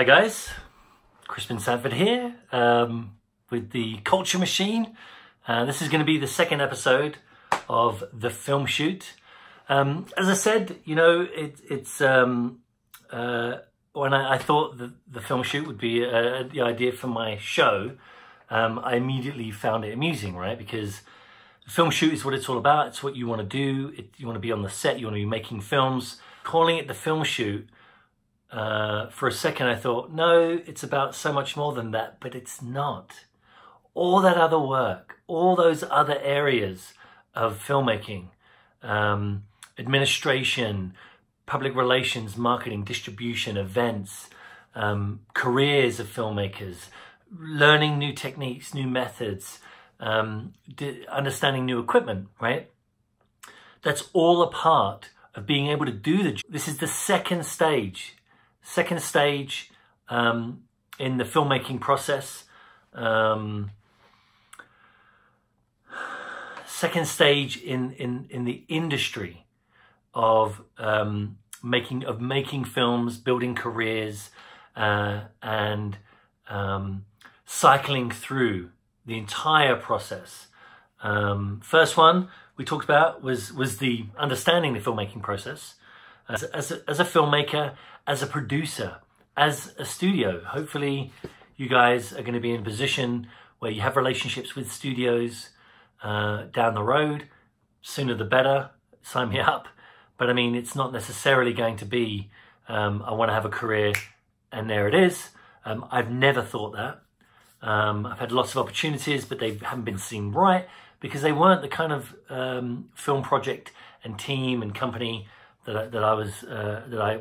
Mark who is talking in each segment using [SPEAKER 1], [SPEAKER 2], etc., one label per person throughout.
[SPEAKER 1] Hi guys, Crispin Sanford here with the Culture Machine. This is going to be the second episode of the film shoot. As I said, you know, when I thought that the film shoot would be the idea for my show, I immediately found it amusing, right? Because the film shoot is what it's all about. It's what you want to do. You want to be on the set. You want to be making films. Calling it the film shoot, for a second I thought, no, it's about so much more than that, but it's not. All that other work, all those other areas of filmmaking, administration, public relations, marketing, distribution, events, careers of filmmakers, learning new techniques, new methods, understanding new equipment, right? That's all a part of being able to do the job. This is the second stage in the filmmaking process. Second stage in the industry of making films, building careers, and cycling through the entire process. First one we talked about was the understanding the filmmaking process as a filmmaker, as a producer, as a studio. Hopefully you guys are going to be in a position where you have relationships with studios down the road. Sooner the better, sign me up. But I mean, it's not necessarily going to be I want to have a career and there it is. I've never thought that. I've had lots of opportunities, but they haven't been seen right because they weren't the kind of film project and team and company that I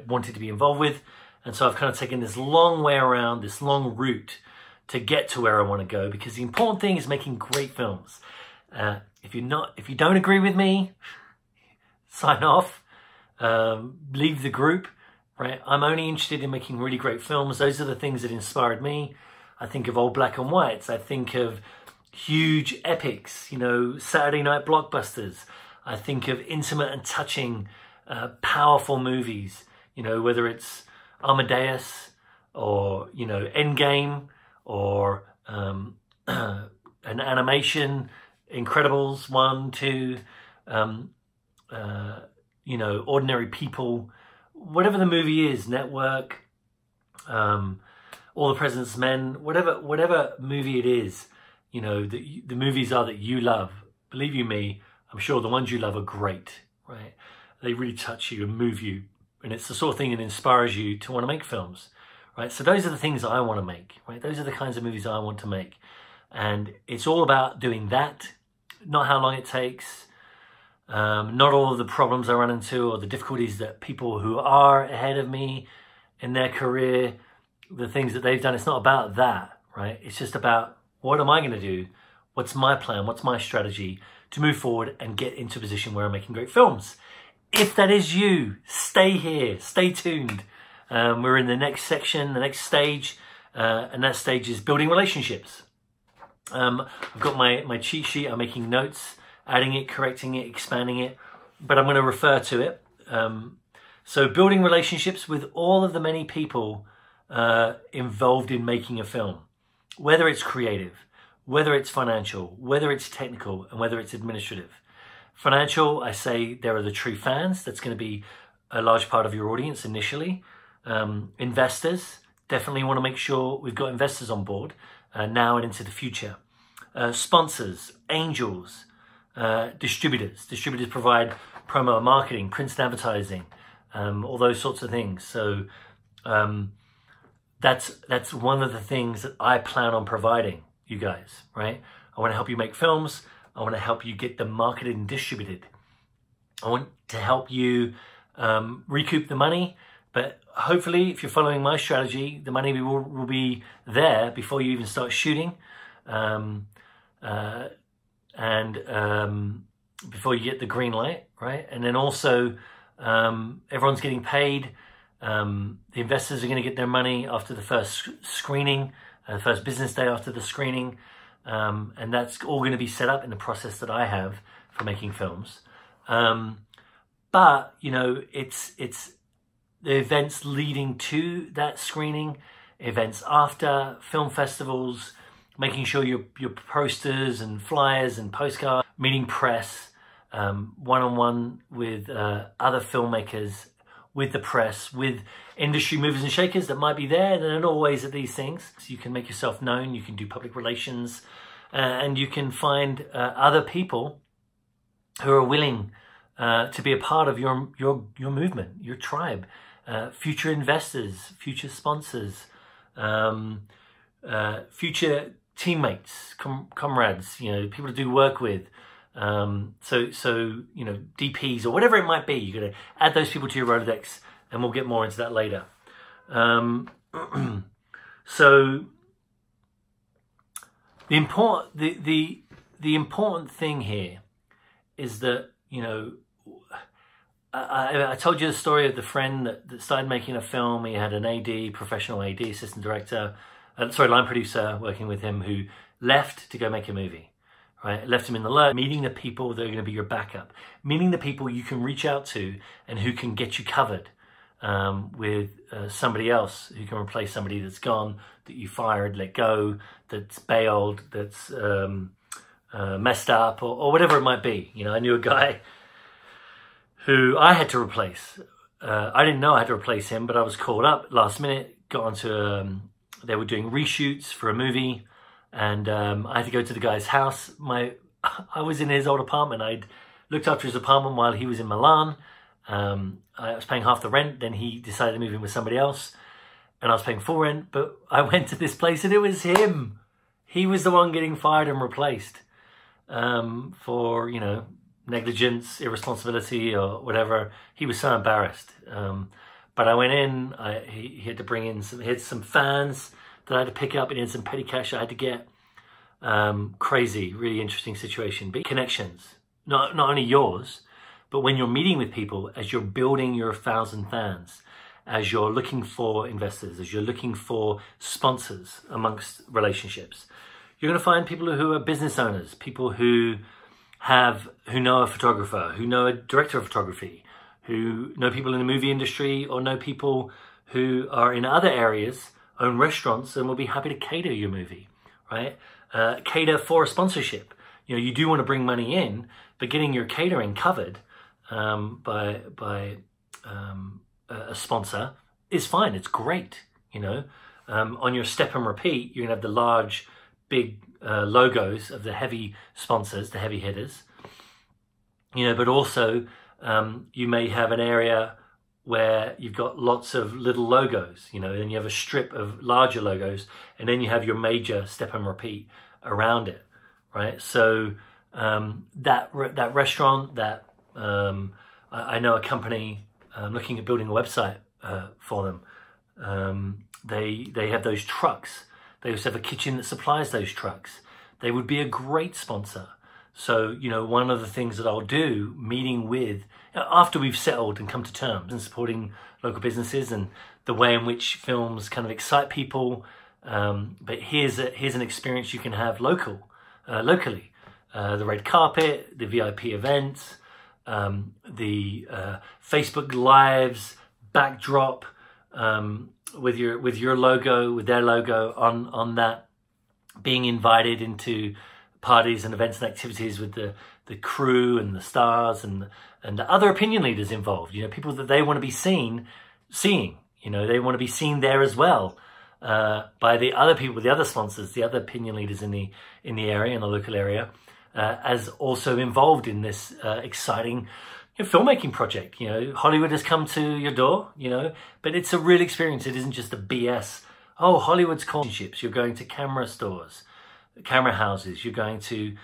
[SPEAKER 1] wanted to be involved with. And so I've kind of taken this long way around, this long route to get to where I want to go, because the important thing is making great films. If you don't agree with me, sign off, leave the group, right? I'm only interested in making really great films. Those are the things that inspired me. I think of old black and whites. I think of huge epics, you know, Saturday night blockbusters. I think of intimate and touching, powerful movies, you know, whether it's Amadeus or, you know, Endgame or an animation, Incredibles 1, 2, you know, Ordinary People, whatever the movie is, Network, All the President's Men, whatever movie it is, you know, the movies are that you love. Believe you me, I'm sure the ones you love are great, right? They really touch you and move you. And it's the sort of thing that inspires you to want to make films, right? So those are the things I want to make, right? Those are the kinds of movies I want to make. And it's all about doing that, not how long it takes, not all of the problems I run into or the difficulties that people who are ahead of me in their career, the things that they've done. It's not about that, right? It's just about, what am I going to do? What's my plan? What's my strategy to move forward and get into a position where I'm making great films? If that is you, stay here, stay tuned. We're in the next section, the next stage, and that stage is building relationships. I've got my cheat sheet. I'm making notes, adding it, correcting it, expanding it, but I'm going to refer to it. So building relationships with all of the many people involved in making a film, whether it's creative, whether it's financial, whether it's technical, and whether it's administrative. Financial, I say there are the true fans. That's going to be a large part of your audience initially. Investors, definitely want to make sure we've got investors on board now and into the future. Sponsors, angels, distributors. Distributors provide promo and marketing, print and advertising, all those sorts of things. So that's one of the things that I plan on providing you guys, right? I want to help you make films. I want to help you get them marketed and distributed. I want to help you recoup the money, but hopefully if you're following my strategy, the money will be there before you even start shooting, and before you get the green light, right? And then also everyone's getting paid. The investors are going to get their money after the first screening, the first business day after the screening. And that's all going to be set up in the process that I have for making films. But, you know, it's the events leading to that screening events after, film festivals, making sure your posters and flyers and postcards, meeting press, one-on-one with other filmmakers, with the press, with industry movers and shakers that might be there. They're not always at these things. So you can make yourself known, you can do public relations, and you can find other people who are willing to be a part of your movement, your tribe, future investors, future sponsors, future teammates, comrades, people to do work with. So DPs or whatever it might be. You're going to add those people to your Rolodex, and we'll get more into that later. So the important thing here is that, I told you the story of the friend that started making a film. He had an AD, professional AD, assistant director, line producer working with him, who left to go make a movie, right? Left him in the lurch, meeting the people that are going to be your backup, meeting the people you can reach out to and who can get you covered with somebody else who can replace somebody that's gone, that you fired, let go, that's bailed, that's messed up, or whatever it might be. I knew a guy who I had to replace. I didn't know I had to replace him, but I was called up last minute, got onto, they were doing reshoots for a movie, and I had to go to the guy's house. I was in his old apartment. I'd looked after his apartment while he was in Milan. I was paying half the rent, then he decided to move in with somebody else, and I was paying full rent, but I went to this place and it was him. He was the one getting fired and replaced for, negligence, irresponsibility, or whatever. He was so embarrassed. But I went in, he had to bring in he had some fans that I had to pick up, and he had some petty cash I had to get. Crazy, really interesting situation. Big connections, not only yours, but when you're meeting with people, as you're building your 1,000 fans, as you're looking for investors, as you're looking for sponsors amongst relationships, you're going to find people who are business owners, people who know a photographer, who know a director of photography, who know people in the movie industry, or know people who are in other areas, own restaurants, and will be happy to cater your movie, right? Cater for a sponsorship. You do want to bring money in, but getting your catering covered by a sponsor is fine. It's great. On your step and repeat, you're gonna have the large, big logos of the heavy sponsors, the heavy hitters. But also you may have an area where you've got lots of little logos, then you have a strip of larger logos, and then you have your major step and repeat around it, right? So that restaurant, I know a company looking at building a website for them. They have those trucks. They also have a kitchen that supplies those trucks. They would be a great sponsor. So, one of the things that I'll do, meeting with, after we've settled and come to terms and supporting local businesses and the way in which films kind of excite people, but here's an experience you can have locally. The red carpet, the VIP events, the Facebook Lives, backdrop, with your logo, with their logo on that, being invited into parties and events and activities with the crew and the stars and the other opinion leaders involved, people that they want to be seeing, they want to be seen there as well, by the other people, the other sponsors, the other opinion leaders in the area, in the local area, as also involved in this exciting filmmaking project. Hollywood has come to your door, but it's a real experience. It isn't just a BS. Oh, Hollywood's relationships. You're going to camera stores, camera houses. You're going to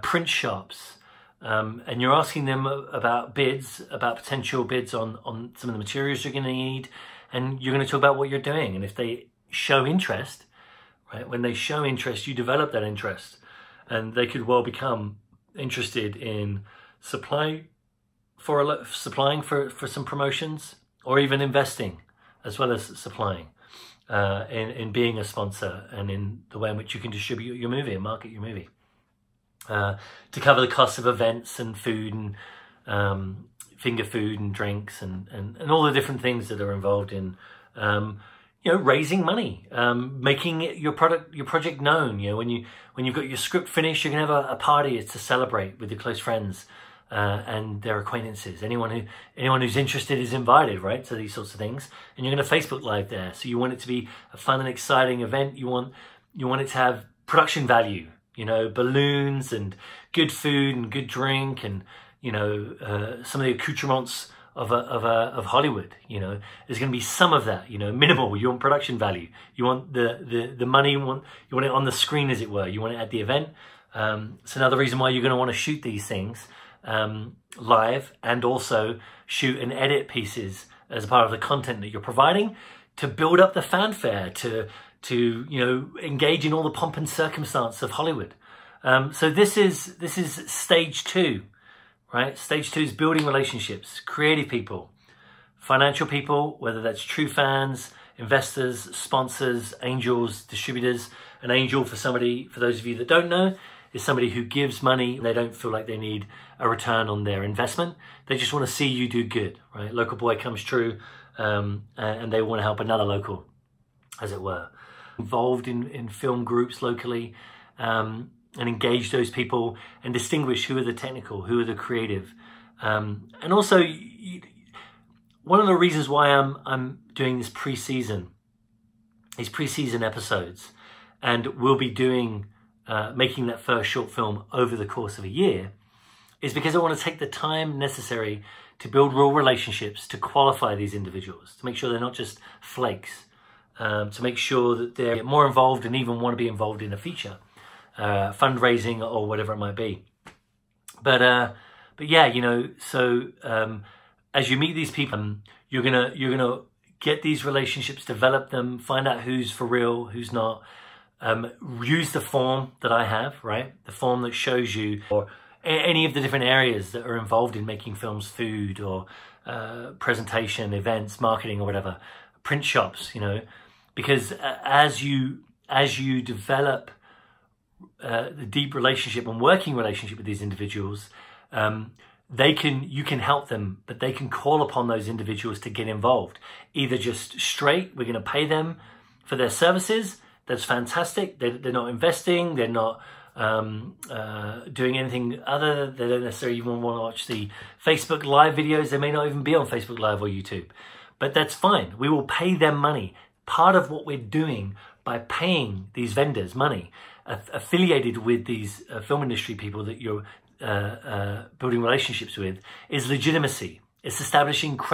[SPEAKER 1] print shops, and you're asking them about bids, about potential bids on some of the materials you're going to need, and you're going to talk about what you're doing. And if they show interest, right? When they show interest, you develop that interest, and they could well become interested in supplying for some promotions, or even investing as well as supplying in being a sponsor, and in the way in which you can distribute your movie and market your movie, to cover the costs of events and food and finger food and drinks and all the different things that are involved in raising money, making your project known. When you've got your script finished, you're gonna have a party to celebrate with your close friends and their acquaintances. Anyone who's interested is invited, right? So these sorts of things, and you're gonna Facebook Live there. So you want it to be a fun and exciting event. You want it to have production value. Balloons and good food and good drink and some of the accoutrements of Hollywood. There's going to be some of that. Minimal. You want production value. You want the money. You want it on the screen, as it were. You want it at the event. It's another reason why you're going to want to shoot these things live, and also shoot and edit pieces as part of the content that you're providing to build up the fanfare, to engage in all the pomp and circumstance of Hollywood. So this is stage 2, right? Stage 2 is building relationships, creative people, financial people, whether that's true fans, investors, sponsors, angels, distributors. An angel, for those of you that don't know, is somebody who gives money. They don't feel like they need a return on their investment. They just want to see you do good, right? Local boy comes true, and they want to help another local, as it were. Involved in film groups locally, and engage those people and distinguish who are the technical, who are the creative. And also, one of the reasons why I'm doing these pre-season episodes, and we'll be doing making that first short film over the course of a year, is because I want to take the time necessary to build real relationships, to qualify these individuals, to make sure they're not just flakes, to make sure that they're more involved and even want to be involved in a feature, fundraising or whatever it might be. But yeah, so as you meet these people, you're gonna get these relationships, develop them, find out who's for real, who's not. Use the form that I have, right? The form that shows you, or any of the different areas that are involved in making films, food or presentation, events, marketing or whatever, print shops, because as you develop the deep relationship and working relationship with these individuals, you can help them, but they can call upon those individuals to get involved. Either just straight, we're going to pay them for their services. That's fantastic. They're not investing. They're not doing anything other. They don't necessarily even want to watch the Facebook Live videos. They may not even be on Facebook Live or YouTube. But that's fine. We will pay them money. Part of what we're doing by paying these vendors money, affiliated with these film industry people that you're building relationships with, is legitimacy. It's establishing credibility.